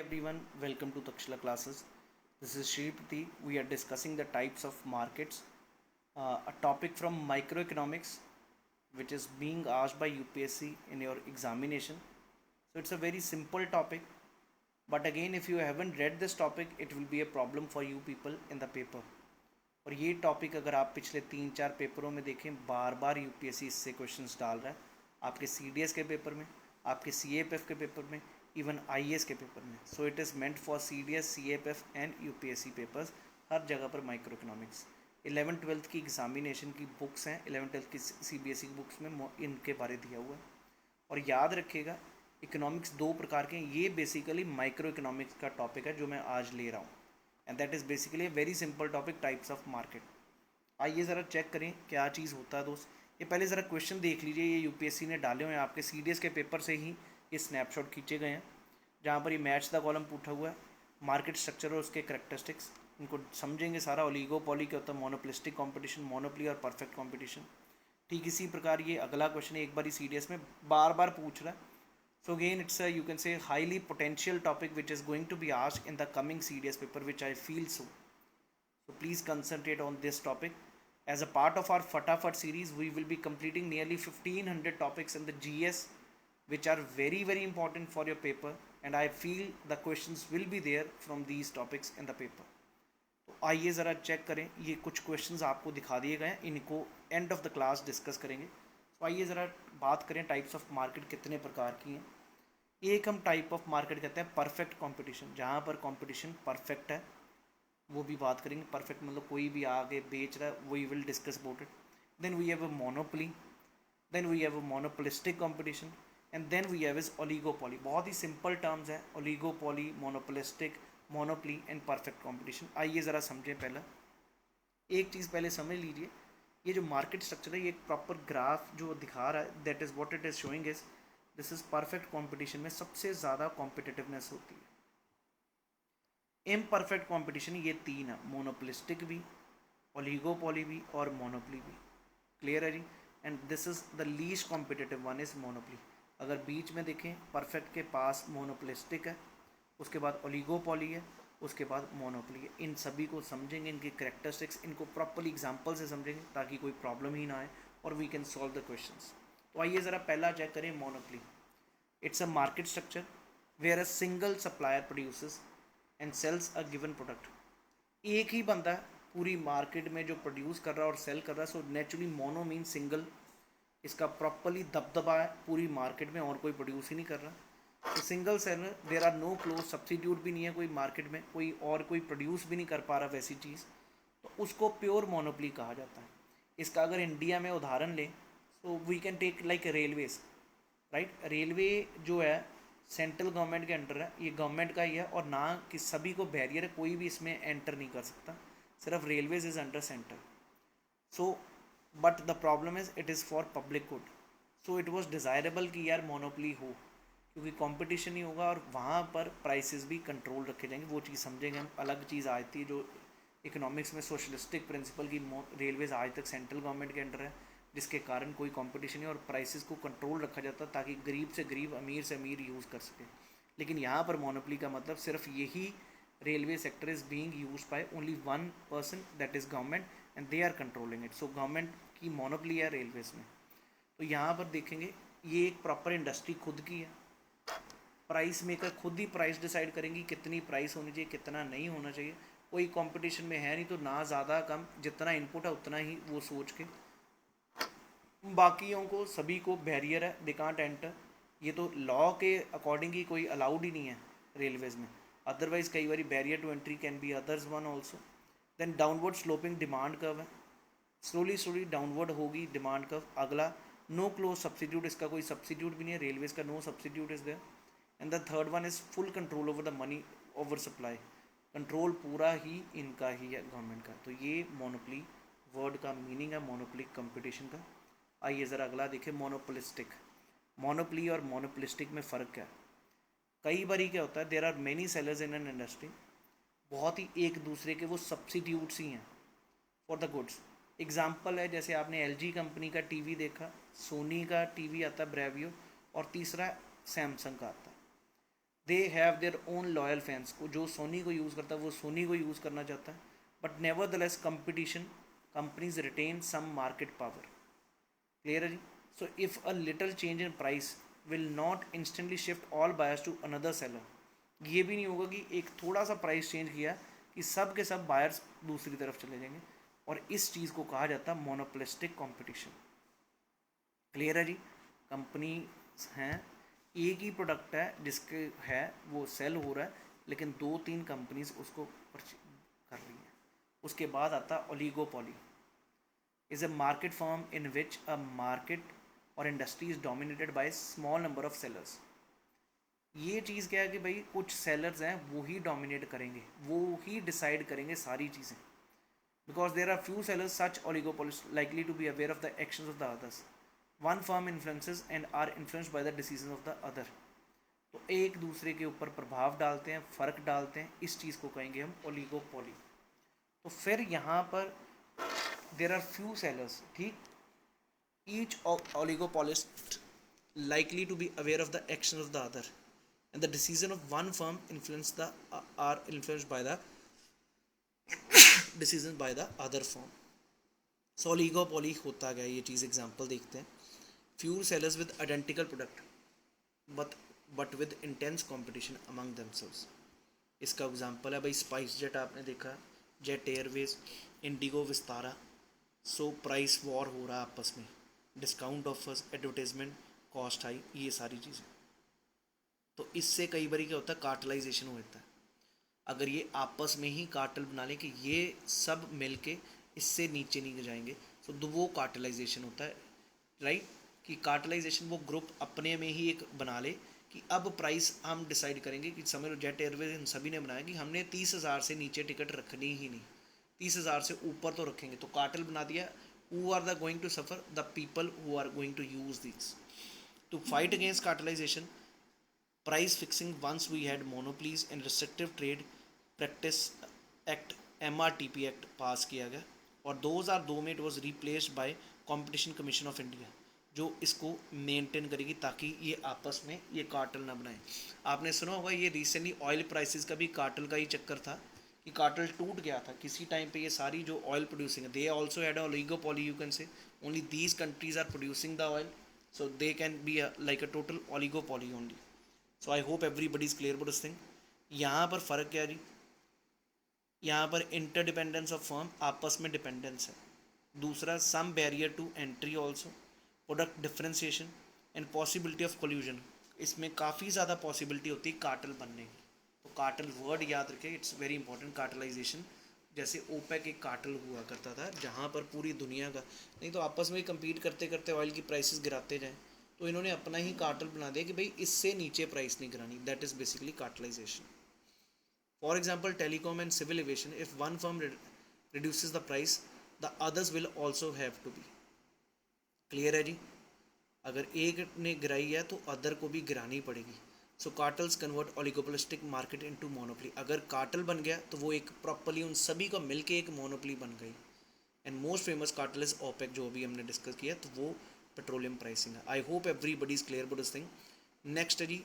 everyone, welcome to Takshila classes. This is Shripati. We are discussing the types of markets, a topic from microeconomics which is being asked by UPSC in your examination. So it's a very simple topic, but again if you haven't read this topic it will be a problem for you people in the paper. और ये topic अगर आप पिछले 3-4 पेपरों में देखें बार बार UPSC इससे questions डाल रहा है आपके सीडीएस के पेपर में, आपके सीएपीएफ के पेपर में, इवन आईएएस के पेपर में. So it is meant for CDS, CAPF and UPSC papers. हर जगह पर माइक्रो इकोनॉमिक्स 11th-12th की एग्जामिनेशन की बुक्स हैं, 11th-12th की सीबीएसई की बुक्स में इनके बारे दिया हुआ है. और याद रखिएगा इकोनॉमिक्स दो प्रकार के हैं. ये बेसिकली माइक्रो इकोनॉमिक्स का टॉपिक है जो मैं आज ले रहा हूँ, and that is basically a very simple topic, types of market. आइए ज़रा चेक करें क्या चीज़ होता है दोस्त. ये पहले ज़रा क्वेश्चन देख लीजिए. ये यूपीएससी ने डाले हुए हैं, आपके सीडीएस के पेपर से ही ये स्नैपशॉट खींचे गए हैं, जहाँ पर ये मैच द कॉलम पूछा हुआ है. मार्केट स्ट्रक्चर और उसके करेक्टरिस्टिक्स इनको समझेंगे सारा. ओलिगोपॉली क्या होता है, मोनोपोलिस्टिक कंपटीशन, मोनोपोली और परफेक्ट कंपटीशन. ठीक इसी प्रकार ये अगला क्वेश्चन है, एक बार ही सीडीएस में बार बार पूछ रहा है. So again, it's a, you can say, highly potential topic which is going to be asked in the coming CDS paper, which I feel so. So please concentrate on this topic. As a part of our Fattafat series, we will be completing nearly 1500 topics in the GS, which are very very important for your paper, and I feel the questions will be there from these topics in the paper. तो आइए ज़रा check करें. ये कुछ questions आपको दिखा दिए गए हैं, इनको end of the class discuss करेंगे. तो आइए ज़रा बात करें टाइप्स ऑफ मार्केट कितने प्रकार की हैं. एक हम टाइप ऑफ मार्केट कहते हैं परफेक्ट कंपटीशन, जहाँ पर कंपटीशन परफेक्ट है, वो भी बात करेंगे. परफेक्ट मतलब कोई भी आगे बेच रहा है, we will discuss about it. Then we have a monopoly, then we have a monopolistic competition, and then we have is oligopoly. बहुत ही सिंपल टर्म्स हैं, oligopoly, monopolistic, monopoly and perfect competition. आइए ज़रा समझें. पहला एक चीज़ पहले समझ लीजिए. ये जो मार्केट स्ट्रक्चर है, ये एक प्रॉपर ग्राफ जो दिखा रहा है, that is what it is showing is this is perfect competition में सबसे ज़्यादा कॉम्पिटिटिवनेस होती है. इम्परफेक्ट कंपटीशन ये तीन है, मोनोपोलिस्टिक भी, ओलिगोपॉली भी और मोनोपोली भी. क्लियर है जी. And this is the least competitive one is monopoly. अगर बीच में देखें परफेक्ट के पास मोनोपोलिस्टिक है, उसके बाद ओलिगोपॉली है, उसके बाद मोनोपोली है. इन सभी को समझेंगे, इनके करेक्टरिस्टिक्स, इनको प्रॉपरली एग्जाम्पल से समझेंगे ताकि कोई प्रॉब्लम ही ना आए और we can solve the questions. तो आइए ज़रा पहला चेक करें, monopoly. It's a market structure where a single supplier produces and sells a given product. एक ही बंदा पूरी मार्केट में जो प्रोड्यूस कर रहा है और सेल कर रहा है. So naturally mono mean single. इसका प्रॉपरली दबदबा है पूरी मार्केट में, और कोई प्रोड्यूस ही नहीं कर रहा. तो single seller, there are no close substitute भी नहीं है कोई मार्केट में, कोई और कोई प्रोड्यूस भी नहीं कर पा रहा वैसी चीज़, तो उसको प्योर मोनोपोली कहा जाता है. इसका अगर इंडिया में उदाहरण लें तो we can take like railways, right. Railway जो है सेंट्रल गवर्नमेंट के अंडर है, ये गवर्नमेंट का ही है, और ना कि सभी को बैरियर है, कोई भी इसमें एंटर नहीं कर सकता, सिर्फ railways is under centre. So but the problem is it is for public good. So it was desirable कि यार मोनोपोली हो, क्योंकि कंपटीशन ही होगा और वहाँ पर प्राइसेस भी कंट्रोल रखे जाएंगे. वो चीज़ समझेंगे हम. अलग चीज़ आती है जो इकोनॉमिक्स में सोशलिस्टिक प्रिंसिपल की, रेलवेज़ आज तक सेंट्रल गवर्नमेंट के अंडर है, जिसके कारण कोई कंपटीशन नहीं और प्राइसेस को कंट्रोल रखा जाता ताकि गरीब से गरीब, अमीर से अमीर यूज़ कर सके. लेकिन यहाँ पर मोनोपोली का मतलब सिर्फ यही railway sector is being used by only one person, that is government, and they are controlling it. So government की मोनोपोली है रेलवेज में. तो यहाँ पर देखेंगे ये एक प्रॉपर इंडस्ट्री खुद की है. प्राइस मेकर खुद ही प्राइस डिसाइड करेंगी कितनी प्राइस होनी चाहिए, कितना नहीं होना चाहिए. कोई कंपटीशन में है नहीं, तो ना ज़्यादा कम, जितना इनपुट है उतना ही वो सोच के. बाकियों को सभी को बैरियर है, दे कांट एंटर. ये तो लॉ के अकॉर्डिंग ही कोई अलाउड ही नहीं है रेलवेज़ में. अदरवाइज कई बार barrier to entry can be others one also. Then downward sloping demand curve है, स्लोली स्लोली डाउनवर्ड होगी डिमांड कर्व. अगला नो क्लोज सब्सिट्यूट, इसका कोई सब्सिट्यूट भी नहीं है, रेलवेज़ का no substitute is there. And the third one is full control over the money, over supply. Control पूरा ही इनका ही है, गवर्नमेंट का. तो ये मोनोपोली वर्ड का मीनिंग है, मोनोपोली कंपटीशन का. आइए ज़रा अगला देखें, मोनोपोलिस्टिक. मोनोपोली और मोनोपोलिस्टिक में फ़र्क क्या है. कई बार क्या होता है, there are many sellers in an industry, बहुत ही एक दूसरे के वो सब्सिट्यूट्स ही हैं फॉर द गुड्स. एग्जाम्पल है, जैसे आपने एलजी कंपनी का टीवी देखा, सोनी का टीवी आता है ब्रेवियो, और तीसरा सैमसंग का आता है. They have their own loyal fans को, जो सोनी को यूज़ करता है वो सोनी को यूज़ करना चाहता है, but nevertheless competition companies retain some market power. Clear है जी। So if a little change in price will not instantly shift all buyers to another seller. ये भी नहीं होगा कि एक थोड़ा सा प्राइस चेंज किया कि सब के सब बायर्स दूसरी तरफ चले जाएंगे, और इस चीज़ को कहा जाता है मोनोपोलिस्टिक कंपटीशन। क्लियर है जी। कंपनी हैं, एक ही प्रोडक्ट है जिसके है वो सेल हो रहा है, लेकिन दो तीन कंपनीज उसको कर रही हैं। उसके बाद आता है oligopoly, is a market form in which a market और industry is dominated by small number of sellers. ये चीज़ क्या है कि भाई कुछ सेलर्स हैं वो ही डोमिनेट करेंगे, वो ही डिसाइड करेंगे सारी चीज़ें, because there are few sellers such oligopolist likely to be aware of the actions of the others. One firm influences and are influenced by the decision of the other. तो एक दूसरे के ऊपर प्रभाव डालते हैं, फ़र्क डालते हैं, इस चीज़ को कहेंगे हम ओलिगोपोली। तो फिर यहाँ पर देर आर फ्यू सेलर्स, ठीक, each oligopolist likely to be aware of the action of the other, and the decision of one firm are influenced by the decisions by the other firm. So oligopoly होता गया ये चीज़। Example देखते हैं। few sellers with identical product but with intense competition among themselves। इसका example है भाई spice jet, आपने देखा, jet Airways, Indigo, Vistara. So price war हो रहा है आपस में, discount offers, advertisement, cost high, ये सारी चीज़ें। तो इससे कई बार क्या होता है, कार्टलाइजेशन होता है। अगर ये आपस में ही कार्टल बना लें कि ये सब मिल के इससे नीचे नहीं जाएंगे, तो वो कार्टलाइजेशन होता है, राइट। कि कार्टलाइजेशन वो ग्रुप अपने में ही एक बना ले कि अब प्राइस हम डिसाइड करेंगे कि समझ लो जेट एयरवेज इन सभी ने बनाया कि हमने 30,000 से नीचे टिकट रखनी ही नहीं, 30,000 से ऊपर तो रखेंगे। तो कार्टल बना दिया। Who are the going to suffer? The people who are going to use this. To fight against cartelisation, price fixing, once we had monopolies and restrictive trade practice act, MRTP act पास किया गया, और 2002 में it was replaced by competition commission of India, जो इसको maintain करेगी ताकि ये आपस में ये कार्टल ना बनाए। आपने सुना होगा ये रिसेंटली ऑयल प्राइसेस का भी कार्टल का ही चक्कर था कि कार्टल टूट गया था किसी टाइम पे। ये सारी जो ऑयल प्रोड्यूसिंग है, they also had a oligopoly, you can say only these countries are producing the oil, so they can be like a total oligopoly only. So I hope everybody is clear about this thing। यहाँ पर फ़र्क क्या है जी, यहाँ पर interdependence of firm, आपस में dependence है। दूसरा some barrier to entry also, product differentiation and possibility of collusion. इसमें काफ़ी ज़्यादा पॉसिबिलिटी होती है कार्टल बनने की। तो कार्टल वर्ड याद रखें, इट्स वेरी इंपॉर्टेंट। कार्टलाइजेशन, जैसे ओपेक एक कार्टल हुआ करता था जहाँ पर पूरी दुनिया का, नहीं तो आपस में कम्पीट करते करते ऑयल की प्राइसेस गिराते जाएँ, तो इन्होंने अपना ही कार्टल बना दिया कि भाई इससे नीचे प्राइस नहीं गिरानी। That is basically cartelization. For example telecom and civil aviation, if one firm reduces the price, the others will also have to be. Clear है जी। अगर एक ने गिराई है तो अदर को भी गिरानी पड़ेगी। So cartels convert oligopolistic market into monopoly. अगर कार्टल बन गया तो वो एक प्रॉपरली उन सभी को मिलके एक मोनोपोली बन गई। And most famous cartel is OPEC, जो अभी हमने डिस्कस किया, तो वो पेट्रोलियम प्राइसिंग है। I hope everybody is clear about this thing. Next है जी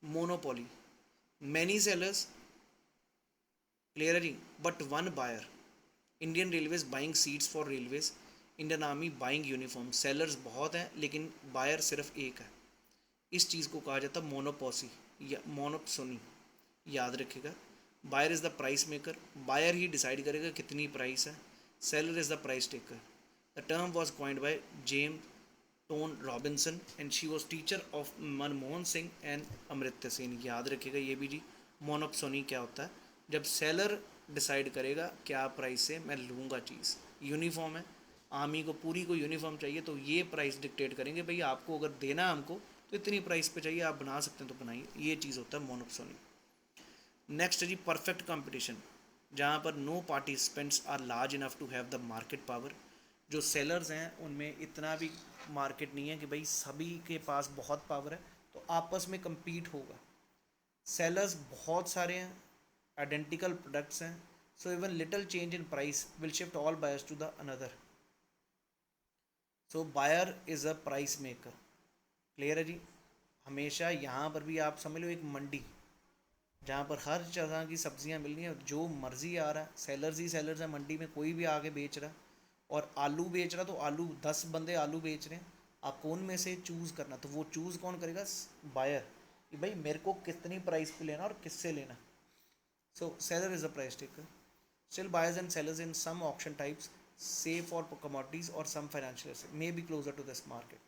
मोनोपोली, मैनी सेलर्स, क्लियर है जी, but one buyer. Indian railways buying seats for railways, Indian army buying uniform. Sellers बहुत हैं लेकिन बायर सिर्फ एक है। इस चीज़ को कहा जाता है मोनोपोसी या मोनोप्सोनी। याद रखिएगा, buyer is the price maker, buyer ही डिसाइड करेगा कितनी प्राइस है। Seller is the price taker. The term was coined by James Tone Robinson and she was teacher of Manmohan Singh and Amartya Sen. याद रखिएगा ये भी जी। मोनोप्सोनी क्या होता है? जब सेलर डिसाइड करेगा क्या प्राइस से मैं लूँगा चीज़। यूनिफॉर्म है, आर्मी को पूरी को यूनिफॉर्म चाहिए तो ये प्राइस डिक्टेट करेंगे, भाई आपको अगर देना हमको तो इतनी प्राइस पे चाहिए, आप बना सकते हैं तो बनाइए। ये चीज़ होता है मोनोप्सोनी। नेक्स्ट है जी परफेक्ट कंपटीशन, जहाँ पर no participants are large enough to have the market power. जो सेलर्स हैं उनमें इतना भी मार्केट नहीं है कि भाई सभी के पास बहुत पावर है तो आपस में compete होगा। सेलर्स बहुत सारे हैं, आइडेंटिकल प्रोडक्ट्स हैं, so even little change in price will shift all buyers to the another. So buyer is a price maker. Clear है जी। हमेशा यहाँ पर भी आप समझ लो एक मंडी, जहाँ पर हर तरह की सब्जियाँ मिल रही हैं, जो मर्जी आ रहा है, सेलर्स ही सेलर्स है मंडी में, कोई भी आके बेच रहा है। और आलू बेच रहा तो आलू 10 बंदे आलू बेच रहे हैं, आपको उनमें से चूज़ करना, तो वो चूज़ कौन करेगा? बायर, कि भाई मेरे को कितनी प्राइस पे लेना और किससे लेना। So seller is a price taker. Still, buyers and sellers in some auction types, say for commodities or some financial assets, may be closer to this market.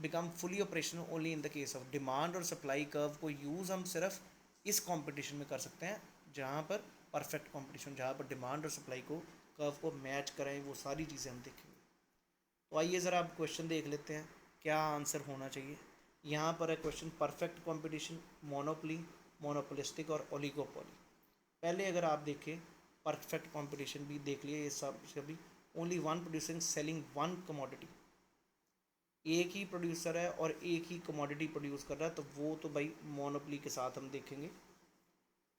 Become fully operational only in the case of demand और supply curve को use हम सिर्फ इस competition में कर सकते हैं जहाँ पर perfect competition, जहाँ पर demand और supply को curve को match कराएं, वो सारी चीज़ें हम देखेंगे। तो आइए ज़रा आप क्वेश्चन देख लेते हैं क्या आंसर होना चाहिए। यहाँ पर है question, perfect competition, monopoly, monopolistic और ओलिगोपोली। पहले अगर आप देखें परफेक्ट कंपटीशन भी देख लिए, ये सब सभी only one producing selling one commodity, एक ही प्रोड्यूसर है और एक ही कमोडिटी प्रोड्यूस कर रहा है, तो वो तो भाई मोनोपोली के साथ हम देखेंगे।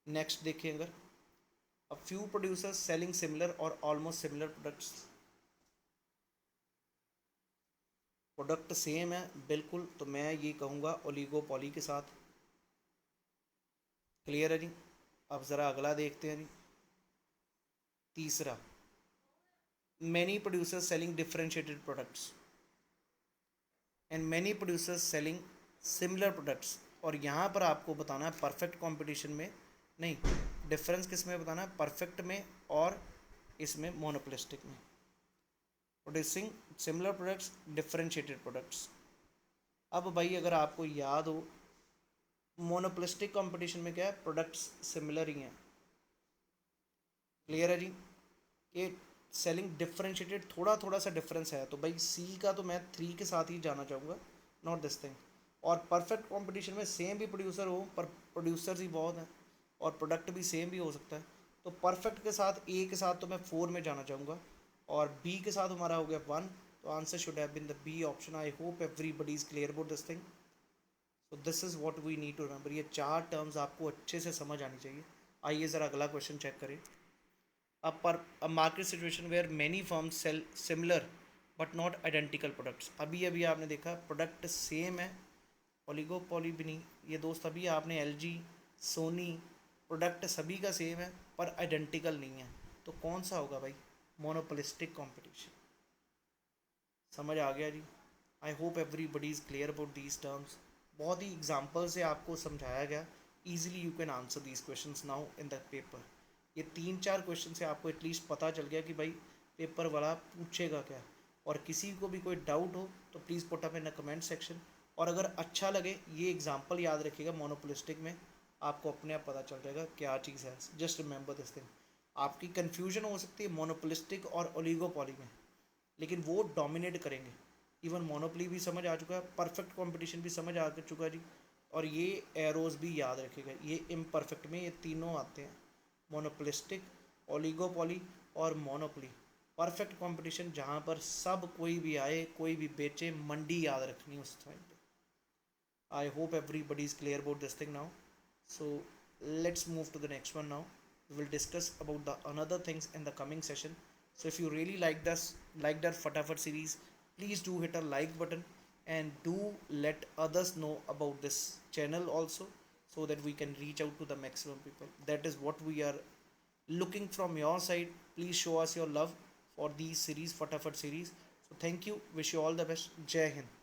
नेक्स्ट देखें, अगर a few producers selling similar और almost similar products, product same है बिल्कुल, तो मैं ये कहूँगा ओलिगोपोली के साथ। क्लियर है जी? अब ज़रा अगला देखते हैं जी, तीसरा, many producers selling differentiated products and many producers selling similar products. और यहाँ पर आपको बताना है परफेक्ट कंपटीशन में नहीं, डिफरेंस किस में बताना है? परफेक्ट में और इसमें मोनोपोलिस्टिक में। Producing similar products, differentiated products. अब भाई अगर आपको याद हो, मोनोपोलिस्टिक कंपटीशन में क्या है? प्रोडक्ट्स सिमिलर ही हैं। क्लियर है जी? कि सेलिंग डिफरेंशिएटेड थोड़ा थोड़ा सा डिफरेंस है, तो भाई सी का तो मैं 3 के साथ ही जाना चाहूँगा, नॉट दिस थिंग। और परफेक्ट कंपटीशन में सेम भी प्रोड्यूसर हो, पर प्रोड्यूसर्स ही बहुत हैं और प्रोडक्ट भी सेम भी हो सकता है, तो परफेक्ट के साथ ए के साथ तो मैं 4 में जाना चाहूँगा, और बी के साथ हमारा हो गया 1, तो answer should have been the B option. I hope everybody is clear about this thing. So this is what we need to remember. ये 4 टर्म्स आपको अच्छे से समझ आनी चाहिए। आइए ज़रा अगला क्वेश्चन चेक करें। A market situation where many firms sell similar but not identical products। अभी अभी आपने देखा प्रोडक्ट सेम है, ओलिगोपोली भी नहीं, ये दोस्त अभी आपने LG, सोनी, प्रोडक्ट सभी का सेम है पर आइडेंटिकल नहीं है, तो कौन सा होगा भाई? Monopolistic competition. समझ आ गया जी? I hope everybody is clear about these terms. बहुत ही एग्जाम्पल से आपको समझाया गया, easily you can answer these question now in the paper. ये 3-4 क्वेश्चन से आपको एटलीस्ट पता चल गया कि भाई पेपर वाला पूछेगा क्या। और किसी को भी कोई डाउट हो तो please put up in the comment section. और अगर अच्छा लगे, ये एग्जांपल याद रखिएगा, मोनोपोलिस्टिक में आपको अपने आप पता चल जाएगा क्या चीज़ है। Just remember this thing. आपकी कन्फ्यूजन हो सकती है मोनोपोलिस्टिक और ओलिगोपोली में, लेकिन वो डोमिनेट करेंगे। इवन मोनोपोली भी समझ आ चुका है, परफेक्ट कंपटीशन भी समझ आ चुका है जी। और ये एरोज़ भी याद रखिएगा, ये इम्परफेक्ट में ये तीनों आते हैं, मोनोपोलिस्टिक, ओलिगोपोली और मोनोपोली। परफेक्ट कंपटीशन जहाँ पर सब कोई भी आए, कोई भी बेचे, मंडी याद रखनी उस टाइम पे। I hope everybody is clear about this thing now. So let's move to the next one now. We will discuss about the another things in the coming session. So if you really like that Fattafat series, please do hit a like button and do let others know about this channel also, so that we can reach out to the maximum people. That is what we are looking from your side. Please show us your love for these series, Fattafat series. So thank you, wish you all the best. Jai Hind.